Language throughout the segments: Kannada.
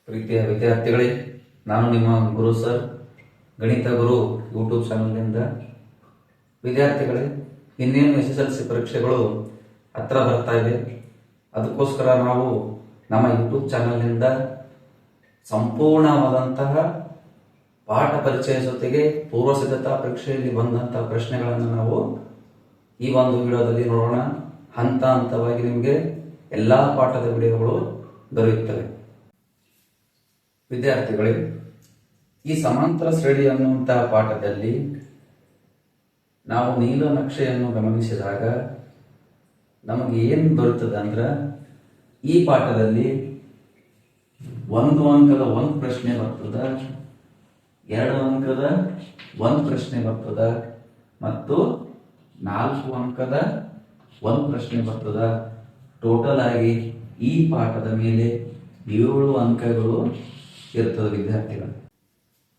ಪ್ರೀತಿಯ ವಿದ್ಯಾರ್ಥಿಗಳೇ, ನಾನು ನಿಮ್ಮ ಗುರು ಸರ್, ಗಣಿತ ಗುರು ಯೂಟ್ಯೂಬ್ ಚಾನಲ್ನಿಂದ. ವಿದ್ಯಾರ್ಥಿಗಳೇ, ಇನ್ನೇನು SSLC ಪರೀಕ್ಷೆಗಳು ಹತ್ರ ಬರ್ತಾ ಇದೆ. ಅದಕ್ಕೋಸ್ಕರ ನಾವು ನಮ್ಮ ಯೂಟ್ಯೂಬ್ ಚಾನಲ್ನಿಂದ ಸಂಪೂರ್ಣವಾದಂತಹ ಪಾಠ ಪರಿಚಯ ಜೊತೆಗೆ ಪೂರ್ವ ಸಿದ್ಧತಾ ಪರೀಕ್ಷೆಯಲ್ಲಿ ಬಂದಂತಹ ಪ್ರಶ್ನೆಗಳನ್ನು ನಾವು ಈ ಒಂದು ವಿಡಿಯೋದಲ್ಲಿ ನೋಡೋಣ. ಹಂತ ಹಂತವಾಗಿ ನಿಮಗೆ ಎಲ್ಲಾ ಪಾಠದ ವಿಡಿಯೋಗಳು ದೊರೆಯುತ್ತವೆ. ವಿದ್ಯಾರ್ಥಿಗಳೇ, ಈ ಸಮಾಂತರ ಶ್ರೇಣಿ ಅನ್ನುವಂತಹ ಪಾಠದಲ್ಲಿ ನಾವು ನೀಲನಕ್ಷೆಯನ್ನು ಗಮನಿಸಿದಾಗ ನಮಗೆ ಏನು ದೊರೆಯುತ್ತದೆ ಅಂದ್ರೆ, ಈ ಪಾಠದಲ್ಲಿ 1 ಅಂಕದ 1 ಪ್ರಶ್ನೆ ಬರ್ತದ, 2 ಅಂಕದ 1 ಪ್ರಶ್ನೆ ಬರ್ತದ ಮತ್ತು 4 ಅಂಕದ 1 ಪ್ರಶ್ನೆ ಬರ್ತದ. ಟೋಟಲ್ ಆಗಿ ಈ ಪಾಠದ ಮೇಲೆ 7 ಅಂಕಗಳು ಇರ್ತದೆ ವಿದ್ಯಾರ್ಥಿಗಳು.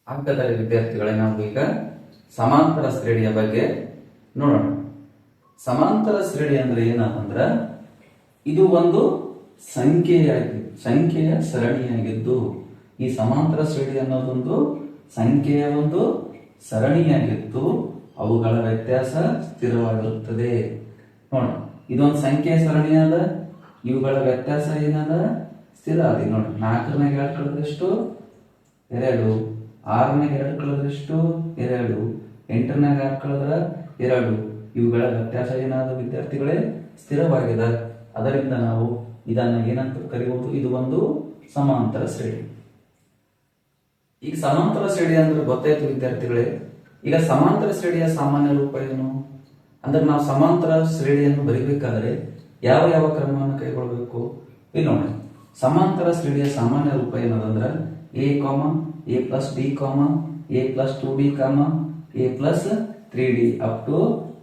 ಅಂಕದಲ್ಲಿ ವಿದ್ಯಾರ್ಥಿಗಳೇ, ನಾವು ಈಗ ಸಮಾಂತರ ಶ್ರೇಣಿಯ ಬಗ್ಗೆ ನೋಡೋಣ. ಸಮಾಂತರ ಶ್ರೇಣಿ ಅಂದ್ರೆ ಏನಂದ್ರ, ಇದು ಒಂದು ಸಂಖ್ಯೆಯ ಸರಣಿಯಾಗಿದ್ದು, ಈ ಸಮಾಂತರ ಶ್ರೇಣಿ ಅನ್ನೋದೊಂದು ಸಂಖ್ಯೆಯ ಒಂದು ಸರಣಿಯಾಗಿದ್ದು ಅವುಗಳ ವ್ಯತ್ಯಾಸ ಸ್ಥಿರವಾಗಿರುತ್ತದೆ. ನೋಡ, ಇದೊಂದು ಸಂಖ್ಯೆಯ ಸರಣಿ ಅದ, ಇವುಗಳ ವ್ಯತ್ಯಾಸ ಏನದ, ಸ್ಥಿರ ಅದ. ನೋಡಿ, 4 2 ಕಳೆದಷ್ಟು 2, 6 2 ಕಳೆದಷ್ಟು 2, 8 6 ಕಳೆದ್ರ 2. ಇವುಗಳ ವ್ಯತ್ಯಾಸ ಏನಾದ ವಿದ್ಯಾರ್ಥಿಗಳೇ, ಸ್ಥಿರವಾಗಿದೆ. ಅದರಿಂದ ನಾವು ಇದನ್ನ ಏನಂತ ಕರೆಯುವುದು, ಇದು ಒಂದು ಸಮಾಂತರ ಶ್ರೇಣಿ. ಈಗ ಸಮಾಂತರ ಶ್ರೇಣಿ ಅಂದ್ರೆ ಗೊತ್ತಾಯ್ತು ವಿದ್ಯಾರ್ಥಿಗಳೇ. ಈಗ ಸಮಾಂತರ ಶ್ರೇಣಿಯ ಸಾಮಾನ್ಯ ರೂಪ ಏನು ಅಂದ್ರೆ, ನಾವು ಸಮಾಂತರ ಶ್ರೇಣಿಯನ್ನು ಬರೀಬೇಕಾದ್ರೆ ಯಾವ ಯಾವ ಕ್ರಮವನ್ನು ಕೈಗೊಳ್ಳಬೇಕು ಇಲ್ಲಿ ನೋಡಿ. ಸಮಾಂತರ ಶ್ರೇಣಿಯ ಸಾಮಾನ್ಯ ರೂಪ ಏನದಂದ್ರ a, a plus b, a plus 2b, a plus 3d up to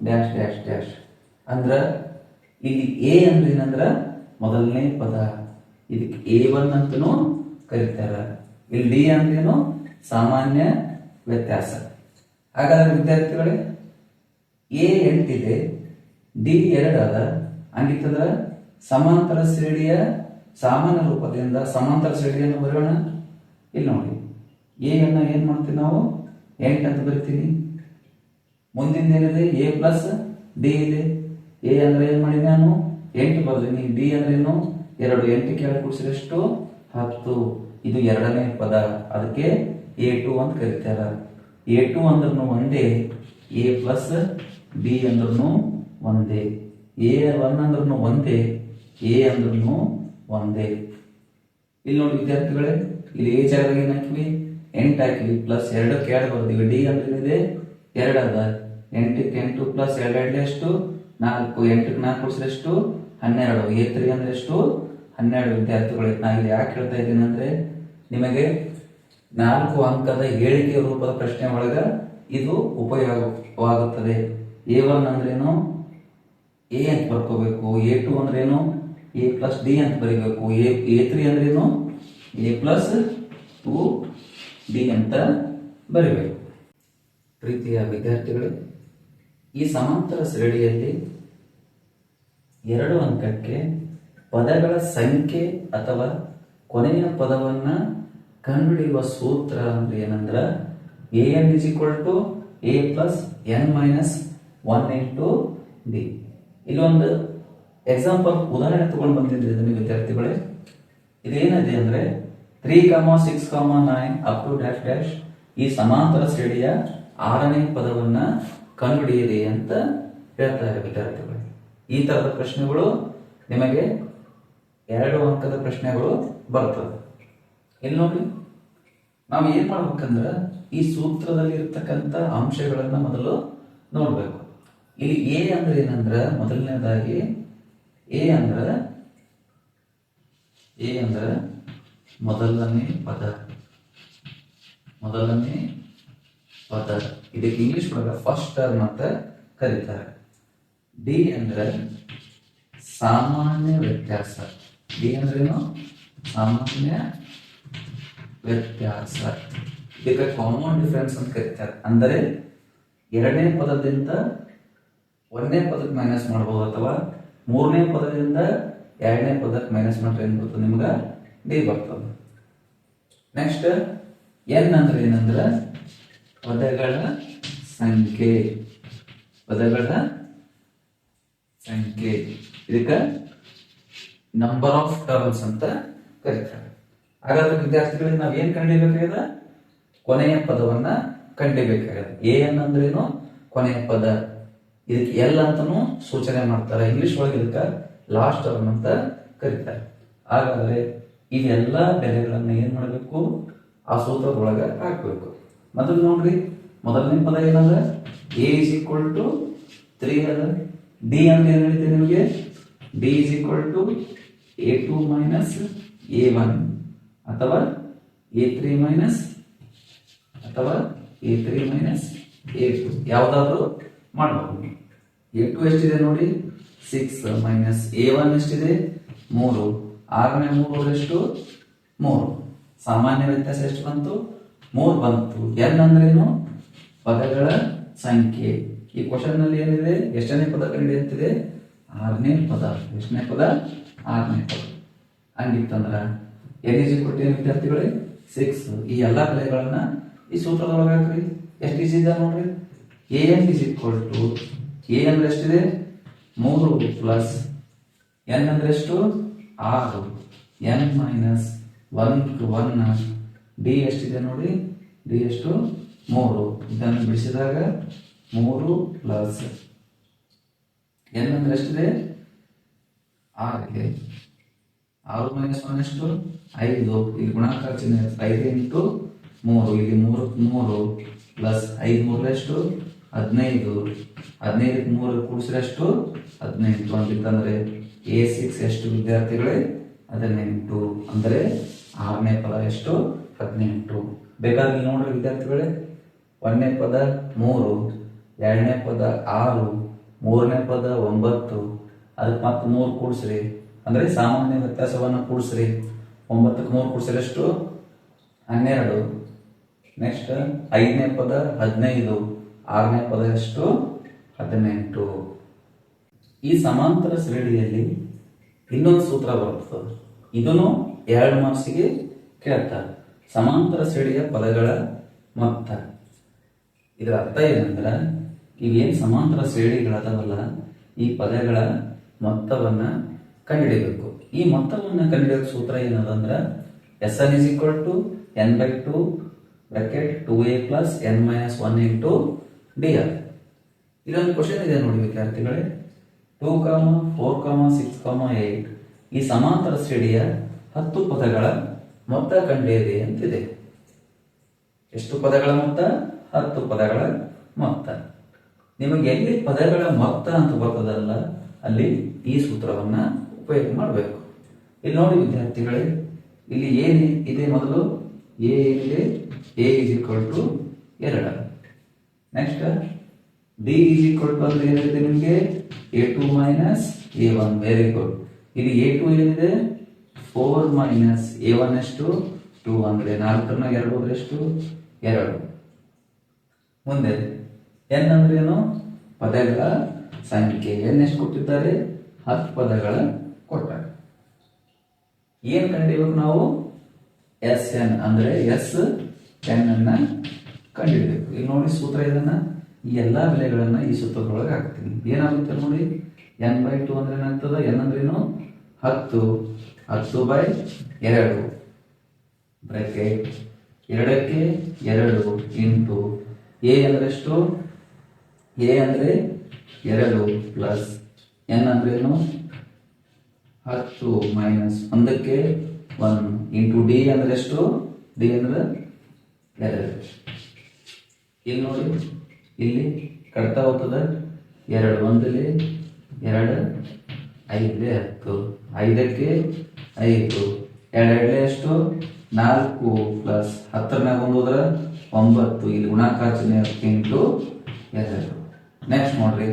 dash dash dash. ಅಂದ್ರ ಇಲ್ಲಿ a ಅಂದ್ರೆ ಏನಂದ್ರ ಮೊದಲನೇ ಪದ, ಇದಕ್ಕೆ a1 ಅಂತನೂ ಕರೀತಾರ. ಇಲ್ಲಿ d ಅಂದ್ರೇನು, ಸಾಮಾನ್ಯ ವ್ಯತ್ಯಾಸ. ಹಾಗಾದ್ರೆ ವಿದ್ಯಾರ್ಥಿಗಳೇ, a 8 ಇದೆ, d 2 ಅದ. ಹಂಗಿತ್ತಂದ್ರ ಸಮಾಂತರ ಶ್ರೇಣಿಯ ಸಾಮಾನ್ಯ ರೂಪದಿಂದ ಸಮಾಂತರ ಶ್ರೇಣಿಯನ್ನು ಬರೋಣ. ಇಲ್ಲಿ ನೋಡಿ, a ಅನ್ನ ಏನ್ ಮಾಡ್ತೀವಿ ನಾವು, 8 ಅಂತ ಬರಿತೀನಿ. ಮುಂದಿನ ಏನಿದೆ, a ಪ್ಲಸ್ ಡಿ ಇದೆ. a ಅಂದ್ರೆ ಏನ್ ಮಾಡಿ ನಾನು 8 ಬರ್ತೀನಿ, d ಅಂದ್ರೆ ಏನು 2, 8 ಕೆಳಗೆ ಕೂಡಿಸಿದಷ್ಟು 10. ಇದು ಎರಡನೇ ಪದ, ಅದಕ್ಕೆ a2 ಅಂತ ಕರೀತಾರ. a2 ಅಂದ್ರೂ ಒಂದೇ, a ಪ್ಲಸ್ b ಅಂದ್ರೂ ಒಂದೇ, a1 ಅಂದ್ರೂ ಒಂದೇ, a ಅಂದ್ರೂ ಒಂದೇ. ಇಲ್ಲಿ ನೋಡಿ ವಿದ್ಯಾರ್ಥಿಗಳೇ, ಇಲ್ಲಿ a ಜಾಗದಾಗ ಏನ್ ಹಾಕಿವಿ, 8 ಹಾಕಿವಿ, ಪ್ಲಸ್ 2 ಕೆಳಗೆ ಬರ್ತೀವಿ. d ಅಂದ್ರೆ ಏನಿದೆ, 2 ಅದ. 8 8 ಪ್ಲಸ್ 2 2 ಎಷ್ಟು 4, 8 4 ಕೂಡಿಸಿದಷ್ಟು 12. a3 ಅಂದ್ರೆ ಎಷ್ಟು, 12 ವಿದ್ಯಾರ್ಥಿಗಳೇ. ನಾ ಇಲ್ಲಿ ಯಾಕೆ ಹೇಳ್ತಾ ಇದ್ದೀನಿ ಅಂದ್ರೆ, ನಿಮಗೆ 4 ಅಂಕದ ಹೇಳಿಕೆ ರೂಪದ ಪ್ರಶ್ನೆ ಒಳಗ ಇದು ಉಪಯೋಗವಾಗುತ್ತದೆ. a1 ಅಂದ್ರೇನು, a ಅಂತ ಬರ್ಕೋಬೇಕು. a2 ಅಂದ್ರೇನು, a ಪ್ಲಸ್ ಡಿ ಅಂತ ಬರೀಬೇಕು. a3 ಅಂದ್ರೇನು, a ಪ್ಲಸ್ 2d ಅಂತ ಬರೀಬೇಕು. ಪ್ರೀತಿಯ ವಿದ್ಯಾರ್ಥಿಗಳೇ, ಈ ಸಮಾಂತರ ಶ್ರೇಣಿಯಲ್ಲಿ 2 ಅಂಕಕ್ಕೆ ಪದಗಳ ಸಂಖ್ಯೆ ಅಥವಾ ಕೊನೆಯ ಪದವನ್ನ ಕಂಡುಹಿಡಿಯುವ ಸೂತ್ರ ಅಂದ್ರೆ ಏನಂದ್ರ, an is equal to a plus n minus 1 into d. ಇಲ್ಲೊಂದು ಎಕ್ಸಾಂಪಲ್ ಉದಾಹರಣೆ ತಗೊಂಡು ಬಂದಿದ್ದೀನಿ ವಿದ್ಯಾರ್ಥಿಗಳೇ. ಇದೇನಿದೆ ಅಂದ್ರೆ 3, 6, 9 ಅಪ್ ಟು ಡ್ಯಾಶ್ ಡ್ಯಾಶ್ ಈ ಸಮಾಂತರ ಶ್ರೇಣಿಯ 6ನೇ ಪದವನ್ನ ಕಂಡುಹಿಡಿಯಿರಿ ಅಂತ ಹೇಳ್ತಾರೆ ವಿದ್ಯಾರ್ಥಿಗಳು. ಈ ತರದ ಪ್ರಶ್ನೆಗಳು ನಿಮಗೆ 2 ಅಂಕದ ಪ್ರಶ್ನೆಗಳು ಬರ್ತದೆ. ಇಲ್ಲಿ ನೋಡಿ, ನಾವು ಏನ್ ಮಾಡ್ಬೇಕಂದ್ರ, ಈ ಸೂತ್ರದಲ್ಲಿ ಇರ್ತಕ್ಕಂಥ ಅಂಶಗಳನ್ನ ಮೊದಲು ನೋಡ್ಬೇಕು. ಇಲ್ಲಿ a ಅಂದ್ರೆ ಏನಂದ್ರ, ಮೊದಲನೇದಾಗಿ a ಅಂದ್ರ ಮೊದಲನೇ ಪದ. ಇದಕ್ಕೆ ಇಂಗ್ಲಿಷ್ ಒಳಗ ಫಸ್ಟ್ ಟರ್ಮ್ ಅಂತ ಕರೀತಾರೆ. ಡಿ ಅಂದ್ರೆ ಸಾಮಾನ್ಯ ವ್ಯತ್ಯಾಸ. ಡಿ ಅಂದ್ರೇನು, ಸಾಮಾನ್ಯ ವ್ಯತ್ಯಾಸ. ಇದಕ್ಕೆ ಕಾಮನ್ ಡಿಫರೆನ್ಸ್ ಅಂತ ಕರೀತಾರೆ. ಅಂದರೆ 2ನೇ ಪದದಿಂದ 1ನೇ ಪದಕ್ಕೆ ಮೈನಸ್ ಮಾಡಬಹುದು, ಅಥವಾ 3ನೇ ಪದದಿಂದ 2ನೇ ಪದಕ್ಕೆ ಮೈನಸ್ ಮಾಡ್ರೆ ಏನ್ ಬರ್ತದೆ, ನಿಮ್ಗೆ ಡಿ ಬರ್ತದೆ. ನೆಕ್ಸ್ಟ್ ಎನ್ ಅಂದ್ರೆ ಏನಂದ್ರ ಪದಗಳ ಸಂಖ್ಯೆ. ಪದಗಳ ಸಂಖ್ಯೆ ಇದಕ್ಕ ನಂಬರ್ ಆಫ್ ಟರ್ಮ್ಸ್ ಅಂತ ಕರೀತಾರೆ. ಹಾಗಾದ್ರೆ ವಿದ್ಯಾರ್ಥಿಗಳಿಗೆ ನಾವ್ ಏನ್ ಕಂಡಿಬೇಕಾಗ್ಯದ? ಕೊನೆಯ ಪದವನ್ನ ಕಂಡಿಬೇಕಾಗ್ಯದ. ಎ ಎನ್ ಅಂದ್ರೇನು? ಕೊನೆಯ ಪದ. ಇದಕ್ಕೆ ಎಲ್ ಅಂತಾನು ಸೂಚನೆ ಮಾಡ್ತಾರೆ. ಇಂಗ್ಲಿಷ್ ಒಳಗೆ ಇದಕ್ಕ ಲಾಸ್ಟ್ ಟರ್ಮ್ ಅಂತ ಕರೀತಾರೆ. ಹಾಗಾದ್ರೆ ಇವೆಲ್ಲಾ ಬೆಲೆಗಳನ್ನ ಏನ್ ಮಾಡಬೇಕು? ಆ ಸೂತ್ರದೊಳಗ ಹಾಕ್ಬೇಕು. ಮೊದಲು ನೋಡ್ರಿ, ಮೊದಲನೇ ಪದ ಏನಂದ್ರ ಎ ಇಸ್ ಈಕ್ವಲ್ ಟು 3 ಅದ. ಡಿ ಅಂದ್ರೆ ಏನ್ ಹೇಳ್ತೀವಿ ನಿಮಗೆ? D is equal to A2 minus A1 ಅಥವಾ A3 ಮೈನಸ್ A2 ಯಾವ್ದಾದ್ರು ಮಾಡಬಹುದು. A2 ಎಷ್ಟಿದೆ ನೋಡಿ? 6 ಮೈನಸ್ A1 ಎಷ್ಟಿದೆ? 3. 6 ನೇ 3 ಎಷ್ಟು? 3. ಸಾಮಾನ್ಯ ವ್ಯತ್ಯಾಸ ಎಷ್ಟು ಬಂತು? 3 ಬಂತು. ಎನ್ ಅಂದ್ರೇನು? ಪದಗಳ ಸಂಖ್ಯೆ. ಈ ಕ್ವಶನ್ ನಲ್ಲಿ ಏನಿದೆ? ಎಷ್ಟನೇ ಪದ ಕಂಡಿದೆ? 6ನೇ ಪದ. ಎಷ್ಟನೇ ಪದ? 6ನೇ ಪದ. ಹಂಗಿತ್ತಂದ್ರ ಎನ್ ಇಸ್ ಈಕ್ವಲ್ ಟು ವಿದ್ಯಾರ್ಥಿಗಳೇ 6. ಈ ಎಲ್ಲಾ ಬೆಲೆಗಳನ್ನ ಈ ಸೂತ್ರದೊಳಗೆ ಹಾಕ್ರಿ. ಎಷ್ಟು ಈಸಿ ಇದೆ ನೋಡ್ರಿ. A n is equal to a ಅಂದ್ರೆ ಎಷ್ಟಿದೆ? 3 ಪ್ಲಸ್ ಎನ್ ಅಂದ್ರೆ ಎಷ್ಟು? 6. ಎನ್ ಮೈನಸ್ 1 ಡಿ ಎಷ್ಟಿದೆ ನೋಡಿ? ಡಿ ಎಷ್ಟು? 3. ಇದನ್ನು ಬಿಡಿಸಿದಾಗ 3 ಪ್ಲಸ್ ಎನ್ ಅಂದ್ರೆ ಎಷ್ಟಿದೆ? 6 ಇದೆ. 6 ಮೈನಸ್ 1 ಎಷ್ಟು? 5. ಇಲ್ಲಿ ಗುಣಾಕಾರ ಚಿಹ್ನೆ 5 ಇಂಟು 3. ಇಲ್ಲಿ 3 ಪ್ಲಸ್ 5 3 ಎಷ್ಟು? 15. 15 3 ಕೂಡಿಸಿದ್ರೆ ಎಷ್ಟು? 18. ಅಂತಿತ್ತಂದ್ರೆ A6 ಎಷ್ಟು ವಿದ್ಯಾರ್ಥಿಗಳೇ? 18. ಅಂದ್ರೆ 6ನೇ ಪದ ಎಷ್ಟು? 18. ಬೇಕಾದ್ರೆ ನೋಡ್ರಿ ವಿದ್ಯಾರ್ಥಿಗಳೇ, 1ನೇ ಪದ 3, 2ನೇ ಪದ 6, 3ನೇ ಪದ 9. ಅದಕ್ಕೆ ಮತ್ತೆ 3 ಕೂಡಿಸ್ರಿ, ಅಂದ್ರೆ ಸಾಮಾನ್ಯ ವ್ಯತ್ಯಾಸವನ್ನ ಕೂಡಿಸ್ರಿ. 9ಕ್ಕೆ 3 ಕೂಡಿಸಿದ್ರೆ ಎಷ್ಟು? 12. ನೆಕ್ಸ್ಟ್ 5ನೇ ಪದ 15, 6ನೇ ಪದ ಎಷ್ಟು? 18. ಈ ಸಮಾಂತರ ಶ್ರೇಣಿಯಲ್ಲಿ ಇನ್ನೊಂದು ಸೂತ್ರ ಬರ್ತದೆ. ಇದನ್ನು 2 ಮಾರ್ಕ್ಸಿಗೆ ಕೇಳ್ತಾರೆ. ಸಮಾಂತರ ಶ್ರೇಣಿಯ ಪದಗಳ ಮೊತ್ತ. ಇದರ ಅರ್ಥ ಏನಂದ್ರ, ಇವೇನ್ ಸಮಾಂತರ ಶ್ರೇಣಿಗಳದಾವಲ್ಲ, ಈ ಪದಗಳ ಮೊತ್ತವನ್ನ ಕಂಡುಹಿಡಿಯಬೇಕು. ಈ ಮೊತ್ತವನ್ನ ಕಂಡುಹಿಡಿಯೋ ಸೂತ್ರ ಏನದಂದ್ರ Sn is equal to n/2 bracket 2a plus n minus 1 into dr. ಇದೊಂದು ಕ್ವಶನ್ ಇದೆ ನೋಡಿ ವಿದ್ಯಾರ್ಥಿಗಳೇ. 2, 4, 6, 8 ಈ ಸಮಾಂತರ ಶ್ರೇಣಿಯ 10 ಪದಗಳ ಮೊತ್ತ ಕಂಡುಹಿಡಿಯಿರಿ ಅಂತಿದೆ. ಎಷ್ಟು ಪದಗಳ ಮೊತ್ತ? 10 ಪದಗಳ ಮೊತ್ತ. ನಿಮಗೆ ಎಲ್ಲಿ ಪದಗಳ ಮೊತ್ತ ಅಂತ ಬರ್ತದಲ್ಲ, ಅಲ್ಲಿ ಈ ಸೂತ್ರವನ್ನ ಉಪಯೋಗ ಮಾಡಬೇಕು. ಇಲ್ಲಿ ನೋಡಿ ವಿದ್ಯಾರ್ಥಿಗಳೇ, ಇಲ್ಲಿ ಏನು ಇದೆ? ಮೊದಲು ಎ ಏನಿದೆ? A is equal to 2. Next d is equal to ಅಂದ್ರೆ ಏನಿದೆ ನಿಮಗೆ? A2 minus A1. Very good. ಇಲ್ಲಿ A2 ಏನಿದೆ? 4 ಮೈನಸ್ A1 ಎಷ್ಟು? 2. ಅಂದ್ರೆ 4 ನ 2 ಅಂದ್ರೆ ಎಷ್ಟು? 2. ಮುಂದೆ ಎನ್ ಅಂದ್ರೆ ಏನು? ಪದಗಳ ಸಂಖ್ಯೆ. ಎನ್ ಎಷ್ಟು ಕೊಟ್ಟಿದ್ದಾರೆ? 10 ಪದಗಳ ಕೊಟ್ಟಾರೆ. ಏನ್ ಕಂಡಿಡ್ಬೇಕು ನಾವು? ಎಸ್ ಎನ್ ಅಂದ್ರೆ ಎಸ್ ಎನ್ ಅನ್ನ ಕಂಡುಹಿಡಬೇಕು. ಇಲ್ಲಿ ನೋಡಿ ಸೂತ್ರ ಇದನ್ನ, ಈ ಎಲ್ಲಾ ಬೆಲೆಗಳನ್ನ ಈ ಸೂತ್ರದೊಳಗೆ ಹಾಕ್ತೀನಿ. ಏನಾಗುತ್ತೆ ನೋಡಿ, n/2 ಅಂದ್ರೆ ಏನಾಗ್ತದ? ಎನ್ ಅಂದ್ರೇನು? 10. 10/2 ಬ್ರಾಕೆಟ್ 2ಕ್ಕೆ 2 ಇಂಟು ಎ ಅಂದ್ರೆ ಎಷ್ಟು? ಎ ಅಂದ್ರೆ 2 ಪ್ಲಸ್ ಎನ್ ಅಂದ್ರೇನು? 10 ಮೈನಸ್ 1ಕ್ಕೆ 1 ಇಂಟು ಡಿ ಅಂದ್ರೆ ಎಷ್ಟು? ಡಿ ಅಂದ್ರೆ 2. ಇಲ್ಲಿ ನೋಡಿ, ಇಲ್ಲಿ ಕಟ್ತಾ ಹೋಗ್ತದ 2. 1ಲಿ 2, 5 10, 5ಕ್ಕೆ 5, 2 ಎಷ್ಟು? 4 ಪ್ಲಸ್ 10 ಮ್ಯಾಗ 1 ಹೋದ್ರ 9. ಇಲ್ಲಿ ಗುಣಾಕಾರ ಚಿಹ್ನೆ ಇಂಟು 2. ನೆಕ್ಸ್ಟ್ ನೋಡ್ರಿ,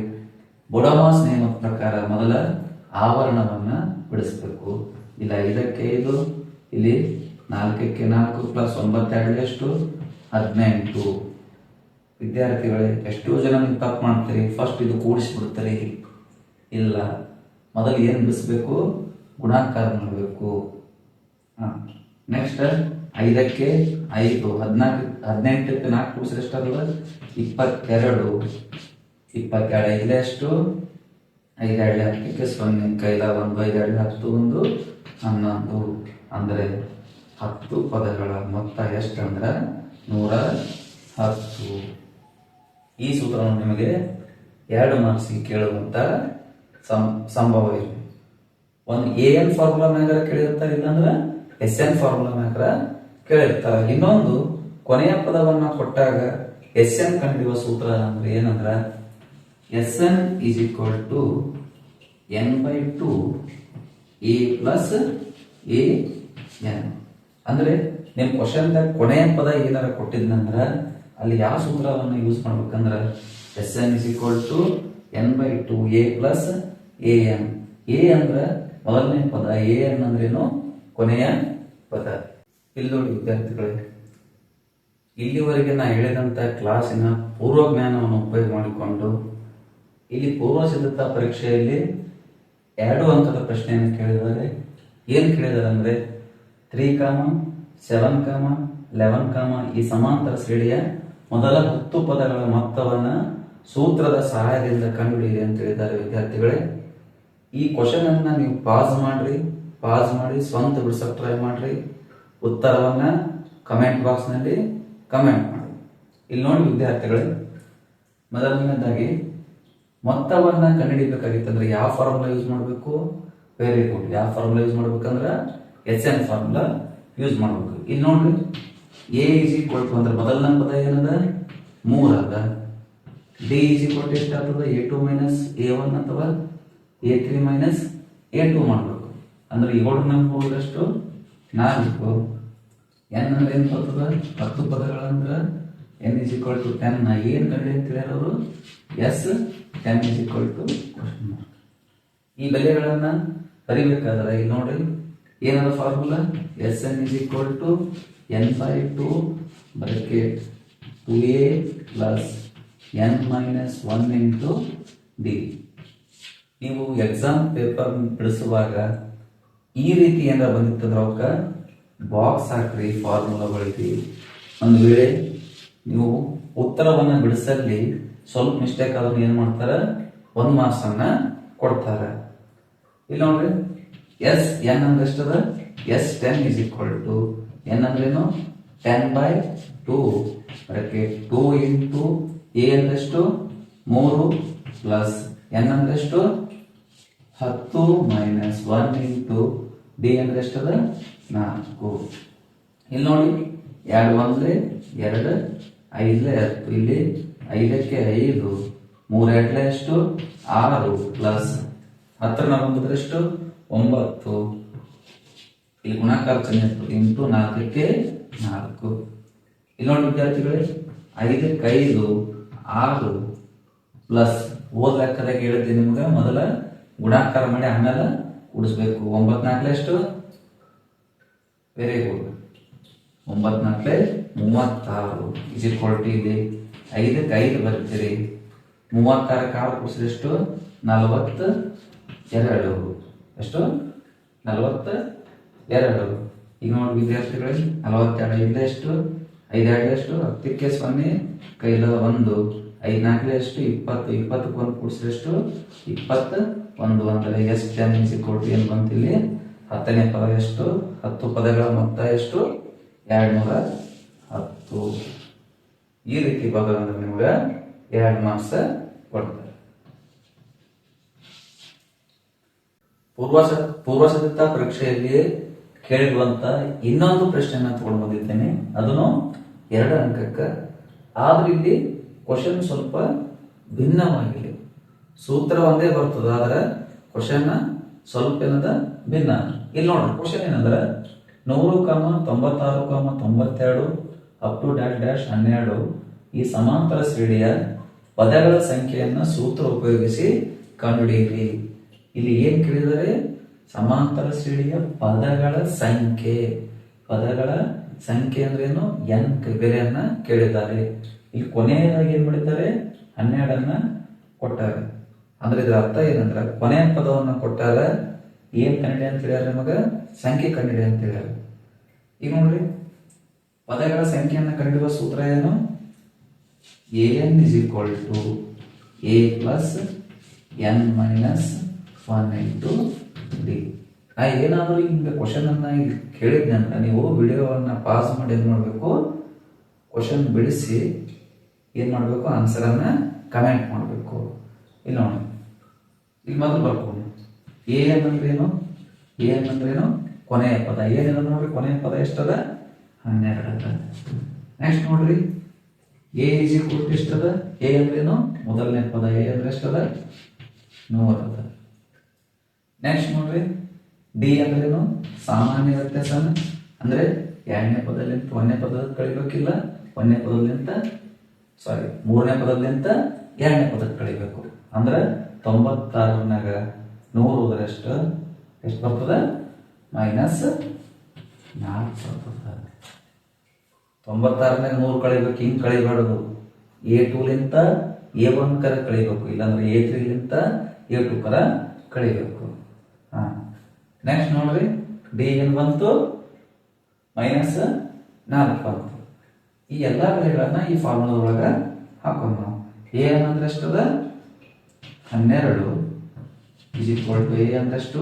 ಬೊಡಮಾಸ್ ನಿಯಮದ ಪ್ರಕಾರ ಮೊದಲ ಆವರಣವನ್ನ ಬಿಡಿಸ್ಬೇಕು. ಇಲ್ಲ 5ಕ್ಕೆ 5, ಇಲ್ಲಿ 4ಕ್ಕೆ 4 ಪ್ಲಸ್ 9 2 ಎಷ್ಟು? 18. ವಿದ್ಯಾರ್ಥಿಗಳೇ, ಎಷ್ಟೋ ಜನ ನೀವು ತಪ್ಪು ಮಾಡ್ತೀರಿ. ಫಸ್ಟ್ ಇದು ಕೂಡಿಸ್ಬಿಡ್ತೀರಿ. ಇಲ್ಲ, ಮೊದಲು ಏನ್ ಬಿಡಿಸ್ಬೇಕು? ಗುಣಾಕಾರ ಮಾಡಬೇಕು. ನೆಕ್ಸ್ಟ್ 5ಕ್ಕೆ 5 14 18ಕ್ಕೆ 4 ಕೂಡಿಸಿದ್ರೆ ಎಷ್ಟಾಗಲ್ಲ 22 22 5 ಎಷ್ಟು 5 2 10ಕ್ಕೆ 0 ಕೈಲ 1 5 2 10 1 11 ಅಂದ್ರೆ 10 ಪದಗಳ ಮೊತ್ತ ಎಷ್ಟಂದ್ರೆ 110. ಈ ಸೂತ್ರವನ್ನು ನಿಮಗೆ 2 ಮಾರ್ಕ್ಸ್ಗೆ ಕೇಳುವಂತ ಸಂಭವ ಇದೆ. ಒಂದು AN ಫಾರ್ಮುಲಾ ಮ್ಯಾಗರ ಕೇಳಿರ್ತಾರೆ, ಇಲ್ಲಾಂದ್ರೆ SN ಫಾರ್ಮುಲಾ ಮ್ಯಾಗರ ಕೇಳಿರ್ತಾರೆ. ಇನ್ನೊಂದು ಕೊನೆಯ ಪದವನ್ನ ಕೊಟ್ಟಾಗ SN ಕಂಡುಹಿಡಿಯುವ ಸೂತ್ರ ಅಂದ್ರೆ ಏನಂದ್ರ SN is equal to n/2 A plus AN. ಅಂದ್ರೆ ನಿಮ್ ಕ್ವಶನ್ ದಾಗ ಕೊನೆಯ ಪದ ಏನಾರ ಕೊಟ್ಟಿದ್ನಂದ್ರ ಅಲ್ಲಿ ಯಾವ ಸೂತ್ರವನ್ನ ಯೂಸ್ ಮಾಡ್ಬೇಕಂದ್ರ SN is equal to n/2 A plus AN. A ಅಂದ್ರ ಮೊದಲನೇ ಪದ, AN ಅಂದ್ರೇನು ಕೊನೆಯ ಪದ. ಇಲ್ಲಿ ನೋಡಿ ವಿದ್ಯಾರ್ಥಿಗಳೇ, ಇಲ್ಲಿವರೆಗೆ ನಾ ಹೇಳಿದಂತ ಕ್ಲಾಸಿನ ಪೂರ್ವ ಜ್ಞಾನವನ್ನು ಉಪಯೋಗ ಮಾಡಿಕೊಂಡು ಇಲ್ಲಿ ಪೂರ್ವ ಸಿದ್ಧತಾ ಪರೀಕ್ಷೆಯಲ್ಲಿ 2 ಅಂಕದ ಪ್ರಶ್ನೆಯನ್ನು ಕೇಳಿದ್ದಾರೆ. ಏನ್ ಕೇಳಿದಾರೆ ಅಂದ್ರೆ 3, 7, 11, ಈ ಸಮಾಂತರ ಶ್ರೇಣಿಯ ಮೊದಲ 10 ಪದಗಳ ಮೊತ್ತವನ್ನ ಸೂತ್ರದ ಸಹಾಯದಿಂದ ಕಂಡುಹಿಡಿಯಿರಿ ಅಂತ ಹೇಳಿದ್ದಾರೆ. ವಿದ್ಯಾರ್ಥಿಗಳೇ, ಈ ಕ್ವಶನ್ ಅನ್ನ ನೀವು ಪಾಸ್ ಮಾಡಿ ಸ್ವಂತ ಬಿಡಿಸಕ್ ಟ್ರೈ ಮಾಡ್ರಿ. ಉತ್ತರವನ್ನ ಕಮೆಂಟ್ ಬಾಕ್ಸ್ ನಲ್ಲಿ ಕಮೆಂಟ್ ಮಾಡಿ. ಇಲ್ಲಿ ನೋಡಿ ವಿದ್ಯಾರ್ಥಿಗಳೇ, ಮೊದಲನೇದಾಗಿ ಮೊತ್ತವನ್ನ ಕಂಡುಹಿಡಿಬೇಕಾಗಿತ್ತಂದ್ರೆ ಯಾವ ಫಾರ್ಮುಲಾ ಯೂಸ್ ಮಾಡಬೇಕು? Very good. ಯಾವ ಫಾರ್ಮುಲಾ ಯೂಸ್ ಮಾಡ್ಬೇಕಂದ್ರ SN ಫಾರ್ಮುಲಾ ಯೂಸ್ ಮಾಡ್ಬೇಕು. ಇಲ್ಲಿ ನೋಡ್ರಿ, A is equal to ಅಂದ್ರೆ ಮೊದಲನೇ ಪದ ಏನದ 3 ಅದ. D is equal to ಎಷ್ಟಾಗ್ತದ A2 minus A1 ಅಥವಾ A3 minus A2 ಮಾಡ್ಬೇಕು. ಅಂದ್ರೆ 7 ನಮ್ಗೆ ಹೋದಷ್ಟು 4. N ಅಂದ್ರೆ ಏನ್ ಬರ್ತದ 10 ಪದಗಳಂದ್ರ N is equal to 10. ಏನ್ ಕಂಡು ಹೇಳ್ತಾರೆ ಅವರು? S 10 is equal to question mark. ಈ ಬೆಲೆಗಳನ್ನ ಬರಿಬೇಕಾದ್ರೆ ಇಲ್ಲಿ ನೋಡ್ರಿ, ಏನದ formula? SN is equal to n/2 bracket 2A plus n minus 1 into D. ನೀವು ಎಕ್ಸಾಮ್ ಪೇಪರ್ ಬಿಡಿಸುವಾಗ ಈ ರೀತಿ ಏನಾರ ಬಂದಿತ್ತಂದ್ರೆ ಅವಕ್ಕ ಬಾಕ್ಸ್ ಹಾಕ್ರಿ ಫಾರ್ಮುಲಾಗಳಿಗೆ. ಒಂದು ವೇಳೆ ನೀವು ಉತ್ತರವನ್ನ ಬಿಡಿಸಲ್ಲಿ ಸ್ವಲ್ಪ ಮಿಸ್ಟೇಕ್ ಆದ್ರೂ ಏನ್ ಮಾಡ್ತಾರ 1 ಮಾರ್ಕ್ಸ್ ಅನ್ನ ಕೊಡ್ತಾರ. ಇಲ್ಲಿ ನೋಡ್ರಿ, N ಅಂದ್ರೆ ಎಷ್ಟದ? S10 is equal to N ಅಂದ್ರೇನು 10/2 bracket 2 into A ಅಂದ್ರೆ ಎಷ್ಟು 3 plus N ಅಂದ್ರೆ ಎಷ್ಟು 10 minus 1 into D ಅಂದ್ರೆ ಎಷ್ಟದ 4. ಇಲ್ಲಿ ನೋಡಿ, 2 1 2 5 10. ಇಲ್ಲಿ 5ಕ್ಕೆ 5 3 2 ಎಷ್ಟು 6 ಪ್ಲಸ್ 10 ಬಂದ್ರೆ ಎಷ್ಟು 9. ಇಲ್ಲಿ ಗುಣಾಕಾರ ಚಿಹ್ನೆ ಇಂಟು 4ಕ್ಕೆ 4. ಇಲ್ಲಿ ನೋಡಿ ವಿದ್ಯಾರ್ಥಿಗಳೇ, 5ಕ್ಕೆ 5 6 ಪ್ಲಸ್ ಓದ್ ಲೆಕ್ಕದಾಗ ಹೇಳಿದ್ದೆ ನಿಮ್ಗೆ, ಮೊದಲ ಗುಣಾಕಾರ ಮಾಡಿ ಆಮೇಲೆ ಕೂಡಿಸ್ಬೇಕು. 9 4 ಎಷ್ಟು? Very good. 9 4 36 is equal to ಇಲ್ಲಿ 5ಕ್ಕೆ 5 ಬರ್ತೀರಿ. 36ಕ್ಕೆ 6 ಕೂಡಿಸಿದ್ರೆ ಎಷ್ಟು 42. ಎಷ್ಟು 42. ಈಗ ನೋಡಿ ವಿದ್ಯಾರ್ಥಿಗಳೇ, 42 5 ಎಷ್ಟು 5 2 ಎಷ್ಟು 10ಕ್ಕೆ 0 ಕೈಲ 1 5 4 ಎಷ್ಟು 20. 20ಕ್ಕೆ 1 ಕೂಡಿಸಿದ್ರೆ ಎಷ್ಟು 21. ಅಂದರೆ S10 is equal to ಏನು ಬಂತಿಲ್ಲಿ 10ನೇ ಪದ ಎಷ್ಟು 10 ಪದಗಳ ಮೊತ್ತ ಎಷ್ಟು 210. ಈ ರೀತಿ ಬರೋದಂದ್ರೆ ನಿಮ್ಗೆ 2 ಮಾರ್ಕ್ಸ್ ಕೊಡ್ತಾರೆ. ಪೂರ್ವ ಸಿದ್ಧತಾ ಪರೀಕ್ಷೆಯಲ್ಲಿ ಕೇಳಿರುವಂತ ಇನ್ನೊಂದು ಪ್ರಶ್ನೆಯನ್ನ ತಗೊಂಡು ಬಂದಿದ್ದೇನೆ. ಅದನ್ನು 2 ಅಂಕಕ್ಕೆ. ಆದ್ರೆ ಇಲ್ಲಿ ಕ್ವಶನ್ ಸ್ವಲ್ಪ ಭಿನ್ನವಾಗಿದೆ. ಸೂತ್ರ ಒಂದೇ ಬರ್ತದ, ಆದ್ರೆ ಕ್ವಶನ್ ಸ್ವಲ್ಪ ಏನದ ಭಿನ್ನ. ಇಲ್ಲಿ ನೋಡ್ರಿ, ಕ್ವಶನ್ ಏನಂದ್ರೆ 100, 96, 92 ಅಪ್ ಟು -12 ಈ ಸಮಾಂತರ ಶ್ರೇಣಿಯ ಪದಗಳ ಸಂಖ್ಯೆಯನ್ನ ಸೂತ್ರ ಉಪಯೋಗಿಸಿ ಕಂಡುಹಿಡಿಯಿರಿ. ಇಲ್ಲಿ ಏನ್ ಕೇಳಿದರೆ ಸಮಾಂತರ ಶ್ರೇಣಿಯ ಪದಗಳ ಸಂಖ್ಯೆ ಅಂದ್ರೆ ಏನು n ಬೆಲೆಯನ್ನ ಕೇಳಿದ್ದಾರೆ. ಇಲ್ಲಿ ಕೊನೆಯದಾಗಿ ಏನ್ ಮಾಡಿದ್ದಾರೆ 12 ಕೊಟ್ಟಾರೆ. ಅಂದ್ರೆ ಇದರ ಅರ್ಥ ಏನಂದ್ರೆ ಕೊನೆಯ ಪದವನ್ನ ಕೊಟ್ಟಾಗ ಏನ್ ಕಂಡಿಡಿ ಅಂತ ಹೇಳ್ಯಾರ, ನಮಗ ಸಂಖ್ಯೆ ಕಂಡಿಡಿ ಅಂತ ಹೇಳ್ಯಾರ. ಈಗ ನೋಡ್ರಿ, ಪದಗಳ ಸಂಖ್ಯೆಯನ್ನು ಕಂಡುಹಿಡಿಯುವ ಸೂತ್ರ ಏನು? an is equal to a plus n minus 1 into d. ನಾ ಏನಾದರೂ ಹಿಂಗೆ ಕ್ವಶನ್ ಅನ್ನ ಕೇಳಿದ್ನೆ ಅಂತ ನೀವು ವಿಡಿಯೋವನ್ನ ಪಾಸ್ ಮಾಡಿ ಏನ್ ಮಾಡಬೇಕು, ಕ್ವಶನ್ ಬಿಡಿಸಿ ಏನ್ ಮಾಡಬೇಕು, ಆನ್ಸರ್ ಅನ್ನ ಕಮೆಂಟ್ ಮಾಡಬೇಕು. ಇಲ್ಲಿ ನೋಡಿ, ಇಲ್ಲಿ ಮೊದಲು ಬರ್ಕೊಂಡು ಎ ಅನ್ನಂದ್ರೇನು? ಎ ಅನ್ನಂದ್ರೇನು? ಕೊನೆಯ ಪದ. ಏನಿಲ್ಲ ನೋಡ್ರಿ, ಕೊನೆಯ ಪದ ಎಷ್ಟದ? 12 ಅದ. ನೆಕ್ಸ್ಟ್ ನೋಡ್ರಿ, ಎ ಇಸ್ ಈಕ್ವಲ್ ಟು ಎಷ್ಟದ? ಎ ಅಂದ್ರೇನು? ಮೊದಲನೇ ಪದ. ಎ ಅಂದ್ರೆ ಎಷ್ಟದ? 100 ಅದ. ನೆಕ್ಸ್ಟ್ ನೋಡ್ರಿ, ಡಿ ಅಂದ್ರೇನು? ಸಾಮಾನ್ಯ ವ್ಯತ್ಯಾಸ. ಅಂದ್ರೆ ಎರಡನೇ ಪದಲಿಂತ ಒಂದನೇ ಪದ ಕಳಿಬೇಕಿಲ್ಲ, ಒಂದನೇ ಪದಲಿಂತ ಮೂರನೇ ಪದಲಿಂತ ಎರಡನೇ ಪದಕ್ಕೆ ಕಳಿಬೇಕು. ಅಂದ್ರೆ 96ನಾಗ 100 ಹೋದ್ರೆ ಎಷ್ಟು ಬರ್ತದ? -4 ಬರ್ತದ. 96ನಾಗ 100 ಕಳಿಬೇಕು, ಹಿಂಗ್ ಕಳಿಬಾರ್ದು. A2 ಲಿಂತ A1 ಕರ ಕಳಿಬೇಕು, ಇಲ್ಲಾಂದ್ರೆ A3 ಲಿಂತ A2 ಕರ ಕಳಿಬೇಕು. ನೆಕ್ಸ್ಟ್ ನೋಡ್ರಿ, ಡಿ ಏನ್ ಬಂತು? -4 ಬಂತು. ಈ ಎಲ್ಲಾ ಬೆಲೆಗಳನ್ನ ಈ ಫಾರ್ಮುಲಾದೊಳಗ ಹಾಕೋಣ ನಾವು. ಎ ಅಂದ್ರೆ ಎಷ್ಟದ? 12 ಇಸ್ ಈಕ್ವಲ್ ಟು ಎ ಅಂದ್ರೆಷ್ಟು?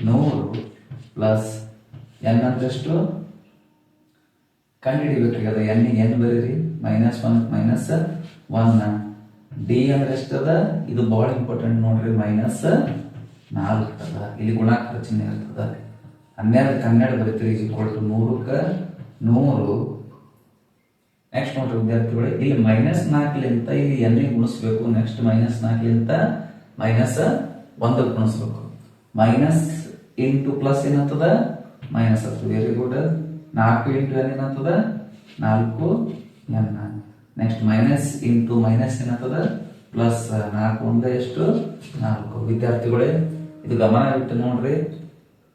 100 ಪ್ಲಸ್ ಎನ್ ಅಂದ್ರೆಷ್ಟು? ಕಂಡುಹಿಡಿಬೇಕಾಗದ. ಎನ್ ಏನು ಬರೀರಿ? -1 ಡಿ ಅಂದ್ರೆ ಎಷ್ಟದ? ಇದು ಬಹಳ ಇಂಪಾರ್ಟೆಂಟ್ ನೋಡ್ರಿ, -4 ಅದ. ಇಲ್ಲಿ ಗುಣಾಕಾರ ಚಿಹ್ನೆ ಇರ್ತದ. 12 ಬರೀತೀರಿ ಇಸ್ ಈಕ್ವಲ್ ಟು 100ಕ್ಕೆ 100. ನೆಕ್ಸ್ಟ್ ನೋಡ್ರಿ ವಿದ್ಯಾರ್ಥಿಗಳು, ಇಲ್ಲಿ -4 ಲಿಂತ ಇಲ್ಲಿ ಎನ್ ಗುಣಿಸ್ಬೇಕು. ನೆಕ್ಸ್ಟ್ -4 ಲಿಂತ -1 ಗುಣಿಸ್ಬೇಕು. ಮೈನಸ್ ಇಂಟು ಪ್ಲಸ್ ಏನಾಗ್ತದ? ಮೈನಸ್ ಆಗ್ತದೆ. Very good. 4 ಇಂಟು ಎನ್ ಏನಾಗ್ತದ? 4 N. Next minus into minus ಏನಾಗ್ತದ? ಪ್ಲಸ್. 4 ಒಂದೇ ಎಷ್ಟು? 4. ವಿದ್ಯಾರ್ಥಿಗಳೇ, ಇದು ಗಮನ ಇಟ್ಟು ನೋಡ್ರಿ,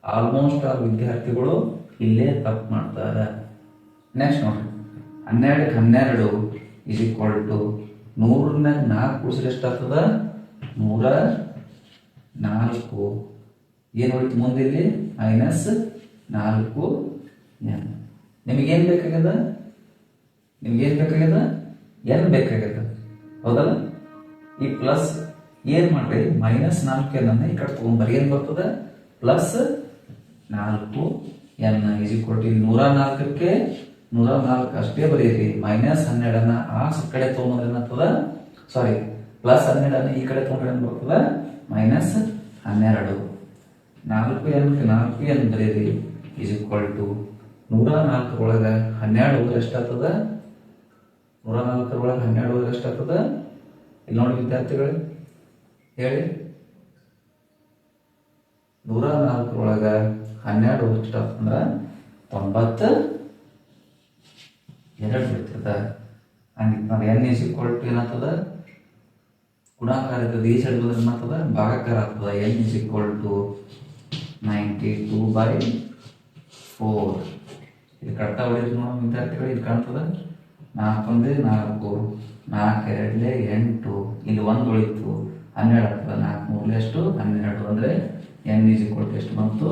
ಆಲ್ಮೋಸ್ಟ್ ಆ ವಿದ್ಯಾರ್ಥಿಗಳು ಇಲ್ಲೇ ತಪ್ಪು ಮಾಡ್ತಾರೆ. ನೆಕ್ಸ್ಟ್ ನೋಡ್ರಿ, 12 ಇಸ್ ಈಕ್ವಲ್ ಟು 100ನ 4 ಕೂಡಿಸಿದ್ರೆ ಎಷ್ಟಾಗ್ತದ? 104. ಏನು ಉಳಿತು ಮುಂದೆ ಇಲ್ಲಿ? -4 ಎನ್. ನಿಮಗೇನು ಬೇಕಾಗ್ಯದ? ಎನ್ ಬೇಕಾಗ್ಯದ, ಹೌದಲ್ಲ? ಈ ಪ್ಲಸ್ ಏನ್ ಮಾಡ್ರಿ, -4 ಎನ್ ಅನ್ನ ಈ ಕಡೆ ತಗೊಂಡ್ಬರ್ರಿ. ಏನ್ ಬರ್ತದ? +4 ಎನ್ ಇಸ್ ಈಕ್ವಲ್ ಟು 104ಕ್ಕೆ 104 ಅಷ್ಟೇ ಬರೀರಿ. -12 ಆ ಕಡೆ ತಗೊಂಡ್ರೆ ಏನಾಗ್ತದ? +12 ಈ ಕಡೆ ತಗೊಂಡ್ರೆ ಏನ್ ಬರ್ತದ? -12. 4 ಎನ್ ಬರೀರಿ ಇಸ್ ಈಕ್ವಲ್ ಟು 104 ಒಳಗ 12 ಹೋದ್ರೆ ಎಷ್ಟಾಗ್ತದ? 104 ಒಳಗೆ 12 ಹೋದ್ರೆ ಎಷ್ಟಾಗ್ತದ? ಇಲ್ಲಿ ನೋಡಿ ವಿದ್ಯಾರ್ಥಿಗಳು, ಹೇಳಿ. 104 ಒಳಗ 12 ಹೋದ್ರೆ ಎಷ್ಟಾಗ್ತಂದ್ರ 92 ಬರ್ತದ. ಹಂಗಿತ್ತು ಎನ್ ಇಸ್ ಈಕ್ವಲ್ ಟು ಏನಾಗ್ತದ? ಗುಣಾಕಾರ ಇರ್ತದೆ. ಈ ಸೈಡ್ ಬಂದ್ರೆ ಏನಾಗ್ತದ? ಭಾಗಾಕಾರ ಆಗ್ತದ. N is equal to 92/4. ಇಲ್ಲಿ ಕರೆಕ್ಟ್ ಹೊಡಿದ್ರು ನೋಡೋ ವಿದ್ಯಾರ್ಥಿಗಳು, ಇಲ್ಲಿ ಕಾಣ್ತದ 4 1 4, 4 2 8, ಇಲ್ಲಿ 1 ಉಳಿತು 12 ಆಗ್ತದ. 4 3 ಎಷ್ಟು? 12. ಅಂದ್ರೆ ಎನ್ ಇಸ್ ಈಕ್ವಲ್ ಟು ಎಷ್ಟು ಬಂತು?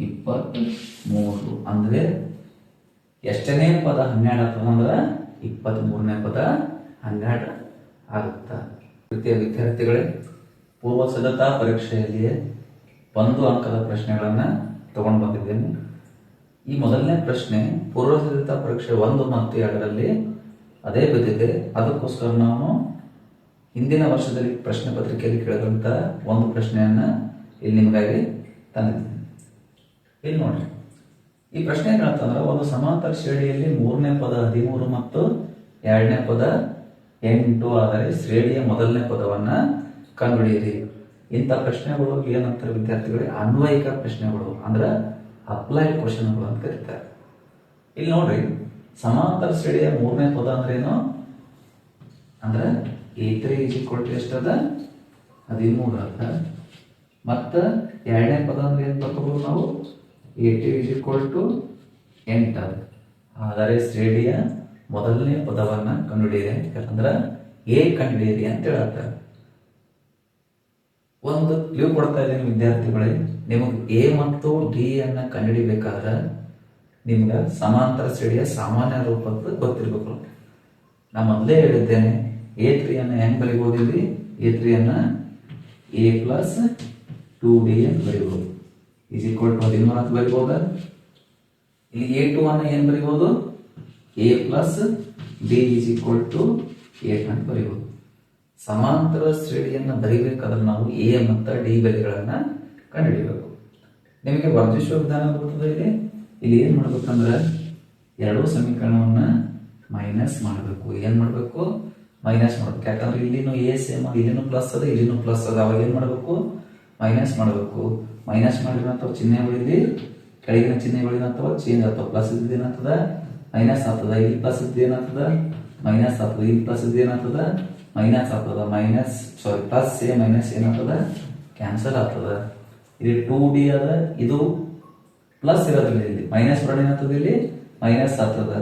23. ಅಂದ್ರೆ ಎಷ್ಟನೇ ಪದ 12 ಆಗ್ತದ? ಅಂದ್ರೆ 23ನೇ ಪದ 12 ಆಗುತ್ತ. ಪ್ರೀತಿಯ ವಿದ್ಯಾರ್ಥಿಗಳೇ, ಪೂರ್ವ ಸಿದ್ಧತಾ ಪರೀಕ್ಷೆಯಲ್ಲಿ 1 ಅಂಕದ ಪ್ರಶ್ನೆಗಳನ್ನ ತಗೊಂಡು ಬಂದಿದ್ದೇನೆ. ಈ ಮೊದಲನೇ ಪ್ರಶ್ನೆ ಪೂರ್ವ ಸಿದ್ಧತಾ ಪರೀಕ್ಷೆ 1 ಮತ್ತು 2ರಲ್ಲಿ ಅದೇ ಬಿದ್ದಿದೆ. ಅದಕ್ಕೋಸ್ಕರ ನಾವು ಹಿಂದಿನ ವರ್ಷದಲ್ಲಿ ಪ್ರಶ್ನೆ ಪತ್ರಿಕೆಯಲ್ಲಿ ಕೇಳಿದಂತ ಒಂದು ಪ್ರಶ್ನೆಯನ್ನ ಇಲ್ಲಿ ನಿಮಗಾಗಿ ತಂದಿದ್ದೇನೆ. ಇಲ್ಲಿ ನೋಡ್ರಿ, ಈ ಪ್ರಶ್ನೆ ಏನಂತಂದ್ರೆ, ಒಂದು ಸಮಾಂತರ ಶ್ರೇಣಿಯಲ್ಲಿ 3ನೇ ಪದ 13 ಮತ್ತು 2ನೇ ಪದ 8 ಆದರೆ ಶ್ರೇಣಿಯ ಮೊದಲನೇ ಪದವನ್ನ ಕಂಡುಹಿಡಿಯಿರಿ. ಇಂಥ ಪ್ರಶ್ನೆಗಳು ಏನಂತಾರೆ ವಿದ್ಯಾರ್ಥಿಗಳಿಗೆ? ಅನ್ವಯಿಕ ಪ್ರಶ್ನೆಗಳು, ಅಂದ್ರೆ ಅಪ್ಲೈಡ್ ಕ್ವಶನ್ಗಳು ಅಂತ ಕರೀತಾರೆ. ಇಲ್ಲಿ ನೋಡ್ರಿ, ಸಮಾಂತರ ಶ್ರೇಣಿಯ 3ನೇ ಪದ ಅಂದ್ರೇನು? ಅಂದ್ರೆ A3 ಇಸ್ ಈಕ್ವಲ್ ಟು ಎಷ್ಟದ? 13 ಅದ. ಮತ್ತ 2ನೇ ಪದ ಅಂದ್ರೆ ಏನ್ ಬರ್ಕೋಬಹುದು ನಾವು? A2 ಇಸ್ ಈಕ್ವಲ್ ಟು 8 ಅದ. ಆದರೆ ಶ್ರೇಣಿಯ ಮೊದಲನೇ ಪದವನ್ನ ಕಂಡುಹಿಡಿಯಿರಿ, ಯಾಕಂದ್ರ ಎ ಕಂಡುಹಿಡಿಯಿರಿ ಅಂತ ಹೇಳ್ತಾರೆ. ಒಂದು ಕ್ಲೂ ಕೊಡ್ತಾ ಇದ್ದೀನಿ ವಿದ್ಯಾರ್ಥಿಗಳೇ, ನಿಮಗೆ ಎ ಮತ್ತು ಡಿ ಅನ್ನ ಕಂಡುಹಿಡಿಬೇಕಾದ್ರೆ ನಿಮ್ಗೆ ಸಮಾಂತರ ಶ್ರೇಣಿಯ ಸಾಮಾನ್ಯ ರೂಪದ ಗೊತ್ತಿರ್ಬೇಕು. ನಾ ಮೊದಲೇ ಹೇಳಿದ್ದೇನೆ A3 ಅನ್ನ ಹೆಂಗ್ ಬರೀಬಹುದು, ಇಲ್ಲಿ A3 ಅನ್ನ A ಪ್ಲಸ್ 2D ಅಂತ ಬರೀಬಹುದು. ಈಸ್ ಈಕ್ವಲ್ ಟು ಅದಿನ ಅಂತ ಬರೀಬಹುದ. ಇಲ್ಲಿ A2 ಅನ್ನ ಏನ್ ಬರೀಬಹುದು, A plus D is equal to 8 ಅಂತ ಬರೀಬಹುದು. ಸಮಾಂತರ ಶ್ರೇಣಿಯನ್ನ ಬರೀಬೇಕಾದ್ರೆ ನಾವು A ಮತ್ತು D ಬೆಲೆಗಳನ್ನ ಕಂಡುಹಿಡಿಯಬೇಕು. ನಿಮಗೆ ವರ್ಜಿಸುವ ವಿಧಾನ ಬರ್ತದೆ. ಇಲ್ಲಿ ಏನ್ ಮಾಡ್ಬೇಕಂದ್ರೆ ಎರಡೂ ಸಮೀಕರಣವನ್ನ ಮೈನಸ್ ಮಾಡಬೇಕು. ಏನ್ ಮಾಡ್ಬೇಕು, ಮೈನಸ್ ಮಾಡ್ಬೇಕು. ಯಾಕಂದ್ರೆ ಇಲ್ಲಿನೂ A ಸೇಮ್ ಅದ, ಇಲ್ಲಿನೂ ಪ್ಲಸ್ ಅದ, ಇಲ್ಲಿನೂ ಪ್ಲಸ್ ಅದ. ಅವಾಗ ಏನ್ ಮಾಡ್ಬೇಕು, ಮೈನಸ್ ಮಾಡಬೇಕು. ಮೈನಸ್ ಮಾಡಿದ ನಂತರ ಚಿಹ್ನೆಗಳಿಲ್ಲಿ ಕೆಳಗಿನ ಚಿಹ್ನೆಗಳಿನ ಅಥವಾ ಚೇಂಜ್ ಆಗ್ತವ. ಪ್ಲಸ್ ಇದ್ದ ಏನಾಗ್ತದ, ಮೈನಸ್ ಆಗ್ತದ. ಇಲ್ಲಿ ಪ್ಲಸ್ ಇದ್ದ ಏನಾಗ್ತದ, ಮೈನಸ್ ಆಗ್ತದ. ಇಲ್ಲಿ ಪ್ಲಸ್ ಇದ್ದ ಏನಾಗ್ತದ, ಮೈನಸ್ ಆಗ್ತದ. ಮೈನಸ್ ಪ್ಲಸ್ ಎ ಮೈನಸ್ ಏನಾಗ್ತದ, ಕ್ಯಾನ್ಸಲ್ ಆಗ್ತದ. ಇಲ್ಲಿ 2D ಅದ, ಇದು ಪ್ಲಸ್ ಇರೋದಿಲ್ಲ. ಇಲ್ಲಿ ಮೈನಸ್ ಬರೋಣ ಏನಾಗ್ತದ, ಇಲ್ಲಿ ಮೈನಸ್ ಆಗ್ತದ.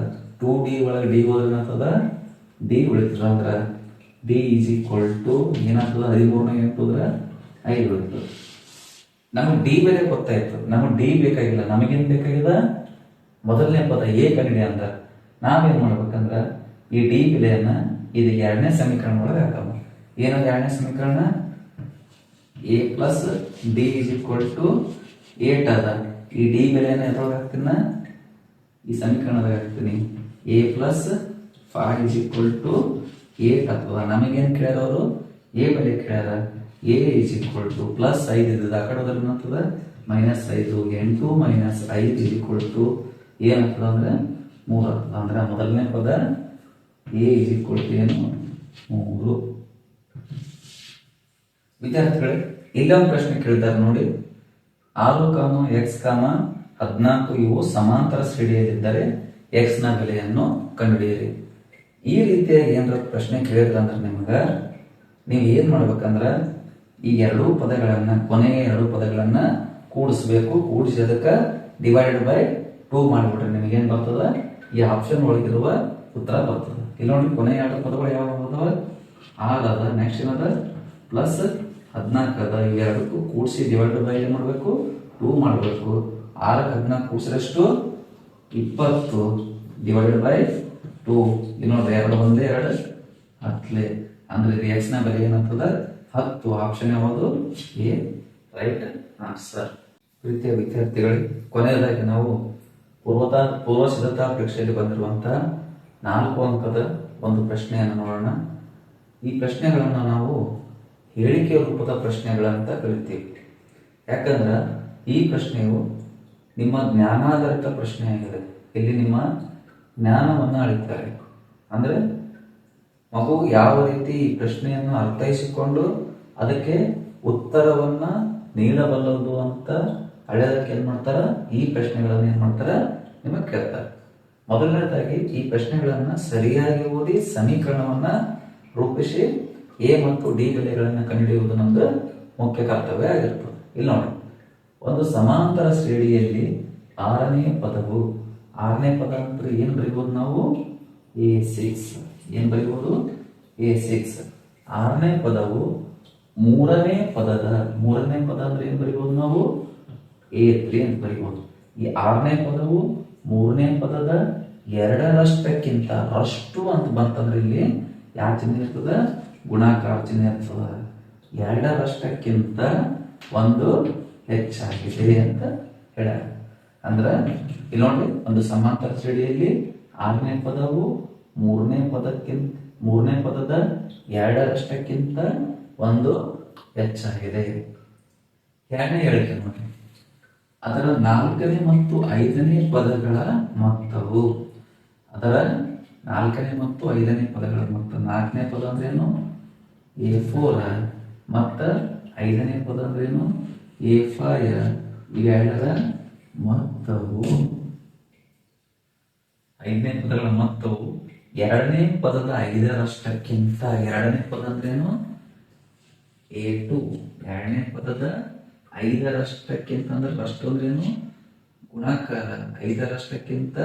2D ಒಳಗೆ D ಹೋದ್ರೆ ಏನಾಗ್ತದ, D ಉಳಿತದ. ಅಂದ್ರ D ಈಸ್ ಈಕ್ವಲ್ ಟು ಏನಾಗ್ತದ, 13 8 5 ಉಳಿತದ. ನಮಗೆ D ಬೆಲೆ ಗೊತ್ತಾಯ್ತು, ನಮಗೆ D ಬೇಕಾಗಿಲ್ಲ. ನಮಗೇನ್ ಬೇಕಾಗಿದೆ, ಮೊದಲನೇ ಪದ A ಕಂಡಿಡಿ ಅಂದ ನಾವೇನ್ ಮಾಡ್ಬೇಕಂದ್ರ ಈ D ಬೆಲೆಯನ್ನ ಇದು ಎರಡನೇ ಸಮೀಕರಣ ಒಳಗೆ ಹಾಕಮ್ಮ. ಏನಂದ್ರೆ ಎರಡನೇ ಸಮೀಕರಣ A plus D is equal to 8 ಅದ. ಈ D ಬೆಲೆಯನ್ನ ಎದ್ರೊಳಗೆ ಹಾಕ್ತೀನ, ಈ ಸಮೀಕರಣದಾಗ ಹಾಕ್ತೀನಿ. A plus 5 is equal to 8 ಆಗ್ತದ. ನಮಗೇನ್ ಕೇಳ್ಯಾರವರು, A ಬೆಲೆ ಕೇಳ್ಯಾರ. A is equal to plus 5 ಇದ್ದದ, ಆ ಕಡೆ ಹೋದ್ರೆ ಏನಾಗ್ತದ, minus 5. 8 minus 5 is equal to ಏನಾಗ್ತದ ಅಂದ್ರೆ 3 ಆಗ್ತದ. ಅಂದ್ರೆ ಮೊದಲನೇ ಪದ A ಈಸ್ ಈಕ್ವಲ್ ಟು ಏನು, 3. ವಿದ್ಯಾರ್ಥಿಗಳೇ, ಇಲ್ಲೊಂದು ಪ್ರಶ್ನೆ ಕೇಳಿದ್ದಾರೆ ನೋಡಿ. 6, x, 14 ಇವು ಸಮಾಂತರ ಶ್ರೇಣಿಯಲ್ಲಿದ್ದರೆ x ನ ಬೆಲೆಯನ್ನು ಕಂಡುಹಿಡಿಯಿರಿ. ಈ ರೀತಿಯಾಗಿ ಏನಾರ ಪ್ರಶ್ನೆ ಕೇಳಿದ್ರಂದ್ರೆ ನೀವು ಏನ್ ಮಾಡ್ಬೇಕಂದ್ರ ಈ ಎರಡೂ ಪದಗಳನ್ನ, ಕೊನೆಯ ಎರಡು ಪದಗಳನ್ನ ಕೂಡಿಸ್ಬೇಕು. ಕೂಡಿಸಿ ಅದಕ್ಕೆ ಡಿವೈಡೆಡ್ ಬೈ 2 ಮಾಡಿಬಿಟ್ರೆ ನಿಮಗೇನ್ ಬರ್ತದ, ಈ ಆಪ್ಷನ್ ಒಳಗಿರುವ ಉತ್ತರ ಬರ್ತದೆ. ಇಲ್ಲಿ ನೋಡಿ, ಕೊನೆಯ ಎರಡು ಪದಗಳು ಯಾವ ಬರ್ತವ, 6 ಅದ, ನೆಕ್ಸ್ಟ್ ಏನದ ಪ್ಲಸ್ 14 ಅದ. ಇವೆರಡಕ್ಕೂ ಕೂಡಿಸಿ ಡಿವೈಡೆಡ್ ಬೈ ಏನ್ ಮಾಡ್ಬೇಕು, 2 ಮಾಡಬೇಕು. 6 14 ಕೂಡಿಸಿರಷ್ಟು 20 ಡಿವೈಡೆಡ್ ಬೈ 2. ಇಲ್ಲಿ ನೋಡ್ರಿ, 2 1 2 10. ಅಂದ್ರೆ ಇದು x ನ ಬೆಲೆ ಏನಂತದ, 10. ಆಪ್ಷನ್ ಯಾವುದು, ಎ ರೈಟ್ ಆನ್ಸರ್. ಪ್ರೀತಿಯ ವಿದ್ಯಾರ್ಥಿಗಳಿಗೆ, ಕೊನೆಯದಾಗಿ ನಾವು ಪೂರ್ವ ಸಿದ್ಧತಾ ಪರೀಕ್ಷೆಯಲ್ಲಿ ಬಂದಿರುವಂತಹ 4 ಅಂಕದ ಒಂದು ಪ್ರಶ್ನೆಯನ್ನು ನೋಡೋಣ. ಈ ಪ್ರಶ್ನೆಗಳನ್ನು ನಾವು ಹೇಳಿಕೆ ರೂಪದ ಪ್ರಶ್ನೆಗಳಂತ ಕರಿತೀವಿ. ಯಾಕಂದ್ರೆ ಈ ಪ್ರಶ್ನೆಯು ನಿಮ್ಮ ಜ್ಞಾನಾಧಾರಿತ ಪ್ರಶ್ನೆ ಆಗಿದೆ. ಇಲ್ಲಿ ನಿಮ್ಮ ಜ್ಞಾನವನ್ನು ಅಳಿತಾರೆ. ಅಂದ್ರೆ ಮಗು ಯಾವ ರೀತಿ ಈ ಪ್ರಶ್ನೆಯನ್ನು ಅರ್ಥೈಸಿಕೊಂಡು ಅದಕ್ಕೆ ಉತ್ತರವನ್ನ ನೀಡಬಲ್ಲದು ಅಂತ ಅಳೆಯೋದಕ್ಕೆ ಏನ್ ಮಾಡ್ತಾರ, ಈ ಪ್ರಶ್ನೆಗಳನ್ನ ಏನ್ ಮಾಡ್ತಾರ, ನಿಮಗೆ ಕೇಳ್ತಾರೆ. ಮೊದಲನೇದಾಗಿ ಈ ಪ್ರಶ್ನೆಗಳನ್ನ ಸರಿಯಾಗಿ ಓದಿ ಸಮೀಕರಣವನ್ನ ರೂಪಿಸಿ A ಮತ್ತು D ಬೆಲೆಗಳನ್ನು ಕಂಡುಹಿಡಿಯುವುದು ನಮ್ದು ಮುಖ್ಯ ಕರ್ತವ್ಯ ಆಗಿರ್ತದೆ. ಇಲ್ಲಿ ನೋಡಿ, ಒಂದು ಸಮಾಂತರ ಶ್ರೇಣಿಯಲ್ಲಿ 6ನೇ ಪದವು, 6ನೇ ಪದ ಅಂದ್ರೆ ಏನ್ ಬರೀಬಹುದು ನಾವು, A6. ಏನ್ ಬರೀಬಹುದು, A6. 6ನೇ ಪದವು 3ನೇ ಪದದ, 3ನೇ ಪದ ಅಂದ್ರೆ ಏನ್ ಬರೀಬಹುದು ನಾವು, A3 ಅಂತ ಬರೀಬಹುದು. ಈ 6ನೇ ಪದವು 3ನೇ ಪದದ 2ರಷ್ಟಕ್ಕಿಂತ, ಅಷ್ಟು ಅಂತ ಬಂತಂದ್ರೆ ಇಲ್ಲಿ ಯಾವ ಚಿಹ್ನೆ ಇರ್ತದ, ಗುಣಾಕಾರ ಚಿಹ್ನೆ ಇರ್ತದ. 2ರಷ್ಟಕ್ಕಿಂತ 1 ಹೆಚ್ಚಾಗಿದೆ ಅಂತ ಹೇಳ. ಅಂದ್ರ ಇಲ್ಲಿ ನೋಡಿ, ಒಂದು ಸಮಾಂತರ ಶ್ರೇಣಿಯಲ್ಲಿ 6ನೇ ಪದವು 3ನೇ ಪದದ 2ರಷ್ಟಕ್ಕಿಂತ 1 ಹೆಚ್ಚಾಗಿದೆ. ಎರಡನೇ ಹೇಳಿಕೆ ನೋಡಿ, ಅದರ 4ನೇ ಮತ್ತು 5ನೇ ಪದಗಳ ಮೊತ್ತವು, ಅದರ 4ನೇ ಮತ್ತು 5ನೇ ಪದಗಳ ಮೊತ್ತ. 4ನೇ ಪದ ಅಂದ್ರೇನು, A4, ಮತ್ತ 5ನೇ ಪದ ಅಂದ್ರೇನು, A5. ಇವೆರಡರ ಮೊತ್ತವು, 5ನೇ ಪದಗಳ ಮೊತ್ತವು 2ನೇ ಪದದ 5ರಷ್ಟಕ್ಕಿಂತ, 2ನೇ ಪದ ಅಂದ್ರೇನು, A2. 2ನೇ ಪದದ 5ರಷ್ಟಕ್ಕಿಂತ ಅಂದ್ರೆ ಅಷ್ಟು ಅಂದ್ರೇನು, ಗುಣಾಕಾರ. 5ರಷ್ಟಕ್ಕಿಂತ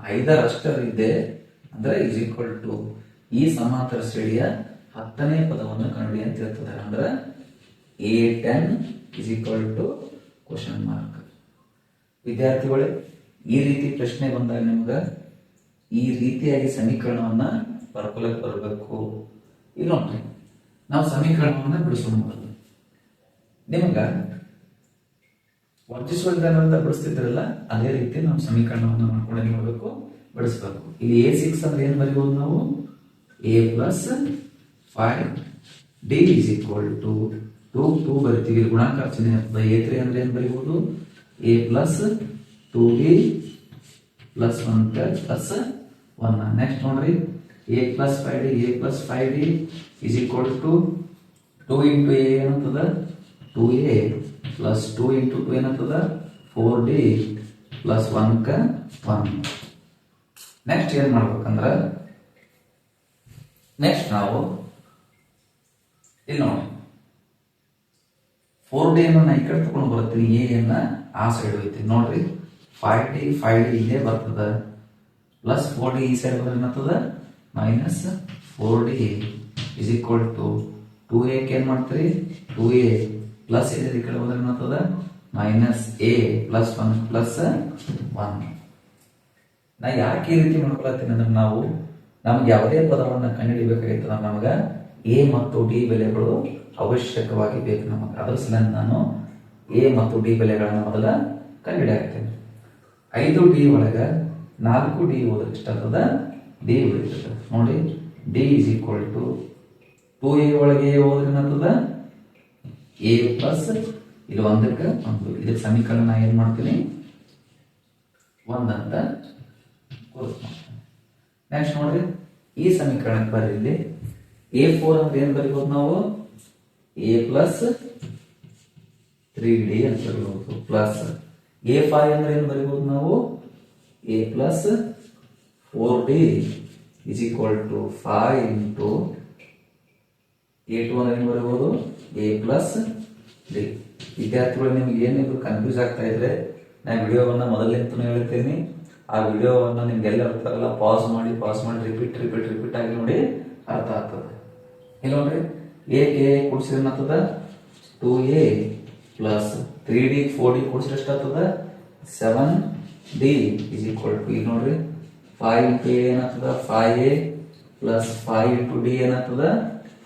5ರಷ್ಟಿದೆ ಅಂದ್ರೆ ಇಸ್ ಈಕ್ವಲ್ ಟು ಈ ಸಮಾಂತರ ಶ್ರೇಣಿಯ 10ನೇ ಪದವನ್ನು ಕಂಡುಹಿಡಿ ಅಂತ ಹೇಳ್ತದೆ. ಅಂದ್ರೆ A10 is equal to question mark. ವಿದ್ಯಾರ್ಥಿಗಳೇ, ಈ ರೀತಿ ಪ್ರಶ್ನೆ ಬಂದಾಗ ನಿಮ್ಗೆ ಈ ರೀತಿಯಾಗಿ ಸಮೀಕರಣವನ್ನ ಬರ್ಕೊಳಕ್ ಬರಬೇಕು. ಈಗ ನೋಡ್ರಿ, ನಾವು ಸಮೀಕರಣವನ್ನ ಬಿಡಿಸೋಣ. ಮೊದಲು ನಿಮ್ಗ ವರ್ಜಿಸುವ ವಿಧಾನದಿಂದ ಬಿಡಿಸ್ತಿದ್ರಲ್ಲ, ಅದೇ ರೀತಿ ನಾವು ಸಮೀಕರಣವನ್ನು ಮಾಡ್ಕೊಂಡು ಏನ್ ಮಾಡಬೇಕು, ಬಿಡಿಸ್ಬೇಕು. ಇಲ್ಲಿ A6 ಅಂದ್ರೆ ಏನ್ ಬರೀಬಹುದು ನಾವು, A plus 5D is equal to 2 ಬರಿತೀವಿ. ಇಲ್ಲಿ ಗುಣಾಕಾರ ಚಿಹ್ನೆ ಇರ್ತದೆ. A3 ಅಂದ್ರೆ ಏನ್ ಬರೀಬಹುದು, A plus 2B plus 1 plus 1. Next ನೋಡ್ರಿ, A plus 5D is equal to 2 into A ಏನಂತದ 2A ಪ್ಲಸ್ 2 ಇಂಟು 2 ಏನಂತದ 4D ಪ್ಲಸ್ 1 1. ನೆಕ್ಸ್ಟ್ ಏನ್ ಮಾಡ್ಬೇಕಂದ್ರ, ನೆಕ್ಸ್ಟ್ ನಾವು ಇಲ್ಲಿ ನೋಡಿ 4D ಅನ್ನ ಈ ಕಡೆ ತಗೊಂಡು ಬರ್ತೀನಿ, A ಅನ್ನ ಆ ಸೈಡ್ ಹೋಗ್ತೀನಿ. ನೋಡ್ರಿ 5D ಇಲ್ಲೇ ಬರ್ತದ, ಪ್ಲಸ್ 4D ಈ ಸೈಡ್ ಬಂದ್ರೆ ಏನಾಗ್ತದ minus 4D is equal to 2A ಏನ್ ಮಾಡ್ತೀರಿ 2A ಪ್ಲಸ್ ಇದೆ ಈ ಕಡೆ ಬಂದ್ರೆ ಏನಾಗ್ತದ ಮೈನಸ್ A ಪ್ಲಸ್ 1 ಪ್ಲಸ್ 1. ನಾ ಯಾಕೆ ಈ ರೀತಿ ಮಾಡ್ಕೊಳತ್ತೀನಿ ಅಂದ್ರೆ, ನಾವು ನಮ್ಗೆ ಯಾವುದೇ ಪದವನ್ನ ಕಂಡುಹಿಡಿಬೇಕಾಗಿತ್ತು ನಮಗೆ A ಮತ್ತು D ಬೆಲೆಗಳು ಅವಶ್ಯಕವಾಗಿ ಬೇಕು ನಮಗೆ. ಅದರ ಸಲುವಾಗಿ ನಾನು A ಮತ್ತು D ಬೆಲೆಗಳನ್ನ ಮೊದಲ ಕಂಡುಹಿಡಿಯಾಕ್ತೇನೆ. 5D ಒಳಗ 4D ಹೋದ್ರೆ ಎಷ್ಟಾಗ್ತದ, D ಉಳಿತದ. ನೋಡಿ D is equal to 2A ಒಳಗೆ ಹೋದ್ರೆ ಏನಾಗ್ತದ A ಪ್ಲಸ್ ಇಲ್ಲಿ 1ಕ್ಕೆ 1. ಇದಕ್ಕೆ ಸಮೀಕರಣ ನಾ ಏನ್ ಮಾಡ್ತೀನಿ 1 ಅಂತ ಗುರುತು. ನೆಕ್ಸ್ಟ್ ನೋಡ್ರಿ, ಈ ಸಮೀಕರಣಕ್ಕೆ ಬರ್ರಿ. ಇಲ್ಲಿ A4 ಅಂದ್ರೆ ಏನ್ ಬರೀಬಹುದು ನಾವು, A ಪ್ಲಸ್ 3D ಅಂತ ಬರೀಬಹುದು. ಪ್ಲಸ್ A5 ಅಂದ್ರೆ ಏನ್ ಬರೀಬಹುದು ನಾವು, A plus 4D is equal to 5 into A2 ಅಂದ್ರೆ ಏನ್ ಬರೀಬಹುದು A ಪ್ಲಸ್ D. ವಿದ್ಯಾರ್ಥಿಗಳು, ನಿಮ್ಗೆ ಏನಿದ್ರು ಕನ್ಫ್ಯೂಸ್ ಆಗ್ತಾ ಇದ್ರೆ ನಾ ವಿಡಿಯೋವನ್ನ ಮೊದಲಿಂದ ಹೇಳ್ತೀನಿ. ಆ ವಿಡಿಯೋವನ್ನ ನಿಮ್ಗೆಲ್ಲ ಇರ್ತಾರಲ್ಲ, ಪಾಸ್ ಮಾಡಿ ರಿಪೀಟ್ ಆಗಿ ನೋಡಿ, ಅರ್ಥ ಆಗ್ತದೆ. ಇಲ್ಲಿ ನೋಡ್ರಿ, A ಕೂಡಿಸಿದ್ರೆ ಏನಾಗ್ತದ 2A ಪ್ಲಸ್ 3D 4D ಕೂಡಿಸಿದ್ರೆ ಎಷ್ಟಾಗ್ತದ 7D ಇಸ್ ಈಕ್ವಲ್ ಟು, ಈಗ ನೋಡ್ರಿ 5 ಇಂಟು A ಏನಾಗ್ತದ 5A ಪ್ಲಸ್ 5 ಇಂಟು D ಏನಾಗ್ತದ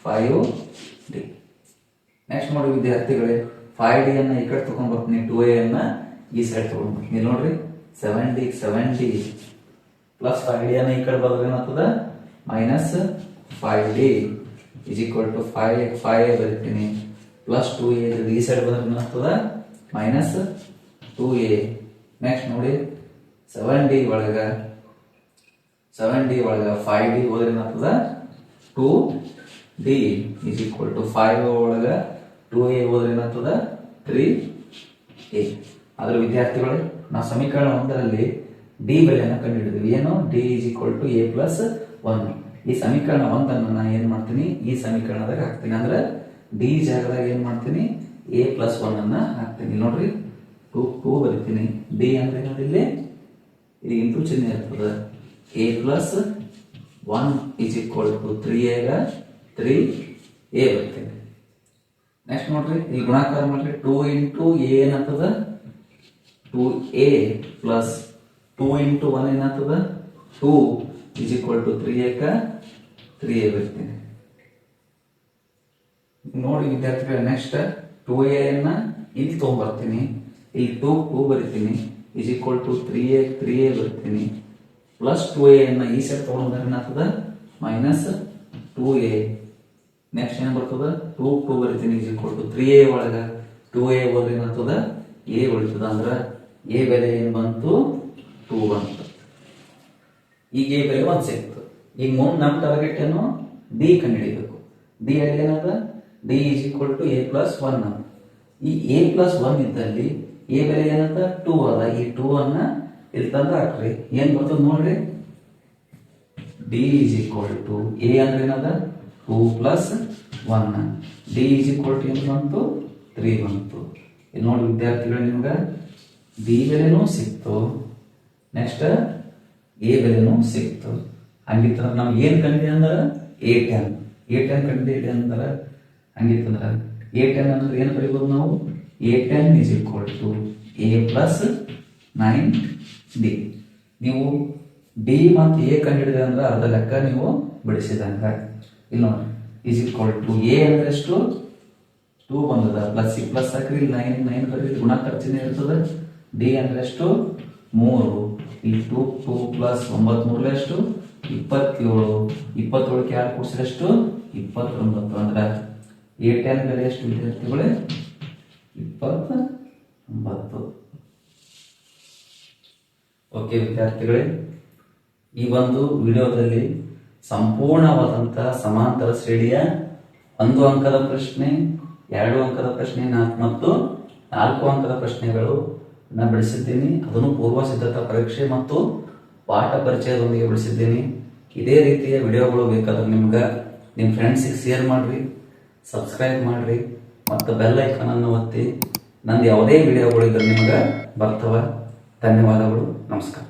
5D. ನೆಕ್ಸ್ಟ್ ನೋಡಿ ವಿದ್ಯಾರ್ಥಿಗಳೇ, 5D ಅನ್ನ ಈ ಕಡೆ ತಗೊಂಡ್ ಬರ್ತೀನಿ, 2A ಅನ್ನ ಈ ಸೈಡ್ ತಗೊಂಡ್ ಬರ್ತೀನಿ. ಇಲ್ಲಿ ನೋಡ್ರಿ 7D ಪ್ಲಸ್ 5D ಅನ್ನ ಈ ಕಡೆ ಬಂದ್ರೆ ಏನಾಗ್ತದ minus 5D is equal to 5A ಬರೀತೀನಿ, ಪ್ಲಸ್ 2A ಈ ಸೈಡ್ ಬಂದ್ರೆ ಏನಾಗ್ತದ ಮೈನಸ್ 2A. ನೆಕ್ಸ್ಟ್ ನೋಡಿ 7D ಒಳಗ 5D ಹೋದ್ರೆ ಏನಾಗ್ತದ 2D ಇಸ್ ಈಕ್ವಲ್ ಟು 5 ಒಳಗ 2A ಹೋದ್ರೆ ಏನಾಗ್ತದ 3A. ಆದ್ರೆ ವಿದ್ಯಾರ್ಥಿಗಳೇ, ನಾವು ಸಮೀಕರಣ 1ರಲ್ಲಿ D ಬೆಲೆಯನ್ನು ಕಂಡುಹಿಡಿದ್ವಿ. ಏನು, D is equal to A plus 1. ಈ ಸಮೀಕರಣ 1ಅನ್ನು ನಾನು ಏನ್ ಮಾಡ್ತೀನಿ, ಈ ಸಮೀಕರಣದಾಗ ಹಾಕ್ತೀನಿ. ಅಂದ್ರೆ D ಜಾಗದಾಗ ಏನ್ ಮಾಡ್ತೀನಿ A ಪ್ಲಸ್ 1 ಅನ್ನ ಹಾಕ್ತೀನಿ. ನೋಡ್ರಿ 2 ಬರಿತೀನಿ. D ಅಂದ್ರೆ ನೋಡಿ ಇಲ್ಲಿ ಇಂಟು ಚಿಹ್ನೆ ಇರ್ತದೆ. A plus 1 is equal to 3A 3A ಬರ್ತೇನೆ. ನೆಕ್ಸ್ಟ್ ನೋಡ್ರಿ, ಈ ಗುಣಾಕಾರ ಮಾಡ್ರಿ 2 ಇಂಟು A ಏನಾಗ್ತದ 2A ಪ್ಲಸ್ 2 ಇಂಟು 1 ಏನಾಗ್ತದ 2 ಇಸ್ ಈಕ್ವಲ್ ಟು 3A ಬರ್ತೇನೆ. ನೋಡಿ ವಿದ್ಯಾರ್ಥಿಗಳ, ನೆಕ್ಸ್ಟ್ 2A ಅನ್ನ ಇಲ್ಲಿ ತಗೊಂಡ್ಬರ್ತೀನಿ, ಇಲ್ಲಿ 2 ಬರಿತೀನಿ ಇಸ್ ಈಕ್ವಲ್ ಟು 3A ಬರ್ತೀನಿ, ಪ್ಲಸ್ 2A ಅನ್ನ ಈ ಸೈಡ್ ತಗೊಂಡ್ರೆ ಏನಾಗ್ತದ ಮೈನಸ್ 2A. ನೆಕ್ಸ್ಟ್ ಏನ್ ಬರ್ತದ 2 ಬರಿತೀನಿ ಇಸ್ ಈಕ್ವಲ್ ಟು 3A ಒಳಗ 2A ಹೋದ್ರೆ ಏನಾಗ್ತದ A ಉಳಿತದ. ಅಂದ್ರ A ಬೆಲೆ ಏನ್ ಬಂತು 2 ಬಂತು. ಈಗ A ಬೆಲೆ 1 ಸಿಕ್ತು. ಈಗ ಮುಂದೆ ನಮ್ಮ ಟಾರ್ಗೆಟ್ ಏನು D ಕಂಡುಹಿಡಿಯಬೇಕು. D ಅಲ್ಲಿ ಏನದ D is equal to A plus 1. ಈ A ಪ್ಲಸ್ 1 ಇದ್ದಲ್ಲಿ A ಬೆಲೆ ಏನಂತ 2 ಅದ. ಈ 2 ಅನ್ನ ಇಲ್ಲಿ ತಂದು ಹಾಕ್ರಿ, ಏನ್ ಬರ್ತದ ನೋಡ್ರಿ, D is equal to A ಅಂದ್ರೆ ಏನದ 2 plus 1. D is equal to ಏನು ಬಂತು 3 ಬಂತು. ಇಲ್ಲಿ ನೋಡಿ ವಿದ್ಯಾರ್ಥಿಗಳು, ನಿಮ್ಗೆ D ಬೆಲೆನೂ ಸಿಕ್ತು, ನೆಕ್ಸ್ಟ್ A ಬೆಲೆನೂ ಸಿಕ್ತು. ಹಂಗಿತ್ತಂದ್ರೆ ನಮ್ಗೆ ಏನ್ ಕಂಡಿದೆ ಅಂದ್ರೆ A10 ಕಂಡಿದೆ ಅಂದ್ರೆ, ಹಂಗಿತ್ತಂದ್ರೆ A10 ಅಂದ್ರೆ ಏನ್ ಬರೀಬಹುದು ನಾವು, A10 is equal to A plus 9D. ನೀವು ಡಿ ಮತ್ತು ಎ ಕಂಡಿಡಿದೆ ಅಂದ್ರೆ ಅರ್ಧ ಲೆಕ್ಕ ನೀವು ಬಿಡಿಸಿದಂಗ. ಇಲ್ಲಿ ನೋಡಿ ಈಸ್ ಈಕ್ವಲ್ ಟು ಎ ಅಂದ್ರೆ ಎಷ್ಟು 2 ಬಂದದ, ಪ್ಲಸ್ ಈ ಪ್ಲಸ್ ಹಾಕ್ರಿ, 9 ಬರ್ರಿ, ಗುಣಾಕಾರ ಚಿಹ್ನೆ ಇರ್ತದೆ. ಡಿ ಅಂದ್ರೆ ಎಷ್ಟು 3, ಇಲ್ಲಿ 2 ಪ್ಲಸ್ 9 3 ಎಷ್ಟು 27, 27ಕ್ಕೆ 2 ಕೂಡಿಸಿದ್ರೆ ಎಷ್ಟು 29. ಅಂದ್ರೆ A10 ಬೆಲೆ ಎಷ್ಟು ವಿದ್ಯಾರ್ಥಿಗಳೇ 29. ಓಕೆ ವಿದ್ಯಾರ್ಥಿಗಳೇ, ಈ ಒಂದು ವಿಡಿಯೋದಲ್ಲಿ ಸಂಪೂರ್ಣವಾದಂತಹ ಸಮಾಂತರ ಶ್ರೇಣಿಯ 1 ಅಂಕದ ಪ್ರಶ್ನೆ, 2 ಅಂಕದ ಪ್ರಶ್ನೆ ಮತ್ತು 4 ಅಂಕದ ಪ್ರಶ್ನೆಗಳು ಬಿಡಿಸಿದ್ದೀನಿ. ಅದನ್ನು ಪೂರ್ವ ಸಿದ್ಧತಾ ಪರೀಕ್ಷೆ ಮತ್ತು ಪಾಠ ಪರಿಚಯದೊಂದಿಗೆ ಬಿಡಿಸಿದ್ದೀನಿ. ಇದೇ ರೀತಿಯ ವಿಡಿಯೋಗಳು ಬೇಕಾದ್ರೆ ನಿಮ್ಗೆ ನಿಮ್ಮ ಫ್ರೆಂಡ್ಸಿಗೆ ಶೇರ್ ಮಾಡ್ರಿ, ಸಬ್ಸ್ಕ್ರೈಬ್ ಮಾಡ್ರಿ ಮತ್ತು ಬೆಲ್ ಐಕಾನ್ ಅನ್ನು ಒತ್ತಿ. ನಂದು ಯಾವುದೇ ವಿಡಿಯೋಗಳಿದ್ರೆ ನಿಮ್ಗೆ ಬರ್ತವೆ. ಧನ್ಯವಾದಗಳು. ನಮಸ್ಕಾರ.